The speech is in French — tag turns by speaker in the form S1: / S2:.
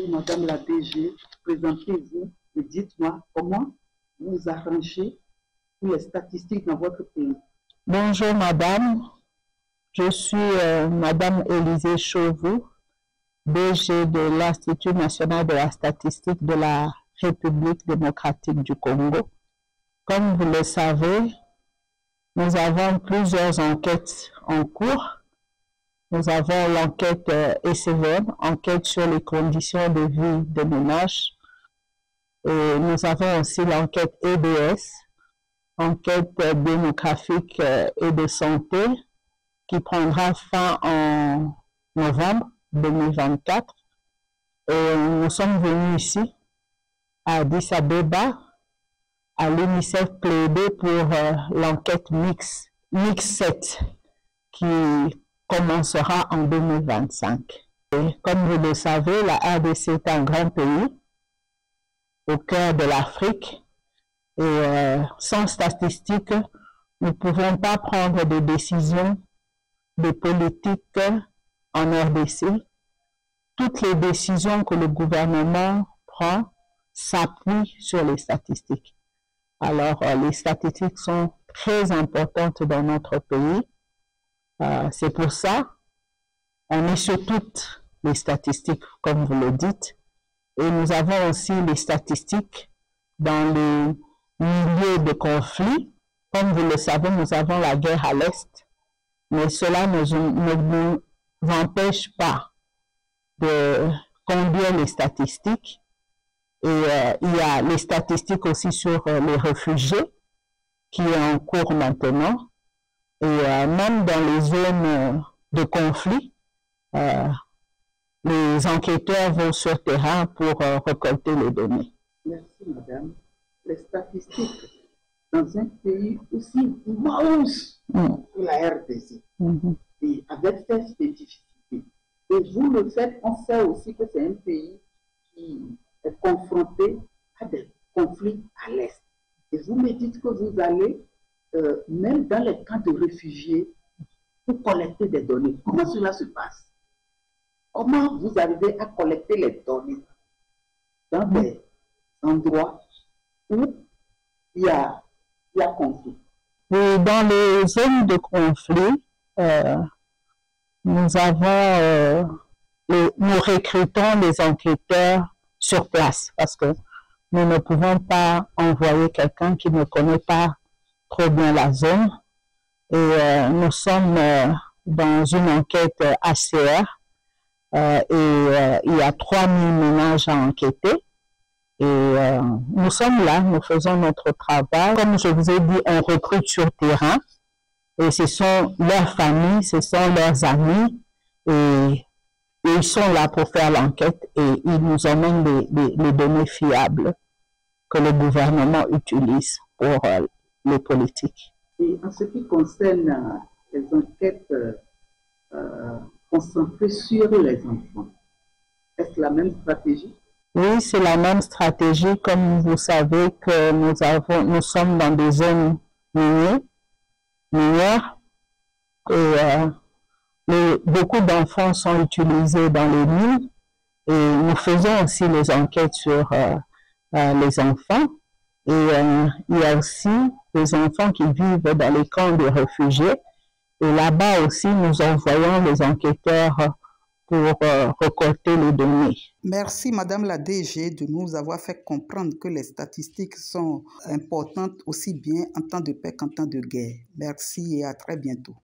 S1: Madame la DG, présentez-vous et dites-moi comment vous arrangez pour les statistiques dans votre pays.
S2: Bonjour madame, je suis madame Élisée Chauveau, DG de l'Institut national de la statistique de la République démocratique du Congo. Comme vous le savez, nous avons plusieurs enquêtes en cours. Nous avons l'enquête ECVM, enquête sur les conditions de vie des ménages. Et nous avons aussi l'enquête EDS, enquête démographique et de santé, qui prendra fin en novembre 2024. Et nous sommes venus ici, à Addis Abeba, à l'UNICEF plaider pour l'enquête mix 7, qui commencera en 2025. Et comme vous le savez, la RDC est un grand pays au cœur de l'Afrique et sans statistiques, nous ne pouvons pas prendre des décisions de politique en RDC. Toutes les décisions que le gouvernement prend s'appuient sur les statistiques. Alors, les statistiques sont très importantes dans notre pays. C'est pour ça, on est sur toutes les statistiques, comme vous le dites. Et nous avons aussi les statistiques dans les milieux de conflit. Comme vous le savez, nous avons la guerre à l'Est. Mais cela ne nous empêche pas de conduire les statistiques. Et il y a les statistiques aussi sur les réfugiés qui est en cours maintenant. Et même dans les zones de conflit, les enquêteurs vont sur terrain pour récolter les données.
S1: Merci, madame. Les statistiques dans un pays aussi immense que la RDC, et avec ses spécificités. Et vous le faites, on sait aussi que c'est un pays qui est confronté à des conflits à l'Est. Et vous me dites que vous allez, même dans les camps de réfugiés, pour collecter des données. Comment cela se passe? Comment vous arrivez à collecter les données dans des endroits où il y a conflit?
S2: Et dans les zones de conflit, nous recrutons les enquêteurs sur place parce que nous ne pouvons pas envoyer quelqu'un qui ne connaît pas trop bien la zone. Et nous sommes dans une enquête ACR et il y a 3000 ménages à enquêter. Et nous sommes là, nous faisons notre travail. Comme je vous ai dit, on recrute sur terrain. Et ce sont leurs familles, ce sont leurs amis. Et ils sont là pour faire l'enquête et ils nous emmènent les données fiables que le gouvernement utilise pour les politiques.
S1: Et en ce qui concerne les enquêtes concentrées sur les enfants, est-ce la même stratégie?
S2: Oui, c'est la même stratégie. Comme vous savez que nous sommes dans des zones minières et beaucoup d'enfants sont utilisés dans les mines et nous faisons aussi les enquêtes sur les enfants. Et il y a aussi des enfants qui vivent dans les camps de réfugiés. Et là-bas aussi, nous envoyons les enquêteurs pour récolter les données.
S3: Merci Madame la DG de nous avoir fait comprendre que les statistiques sont importantes aussi bien en temps de paix qu'en temps de guerre. Merci et à très bientôt.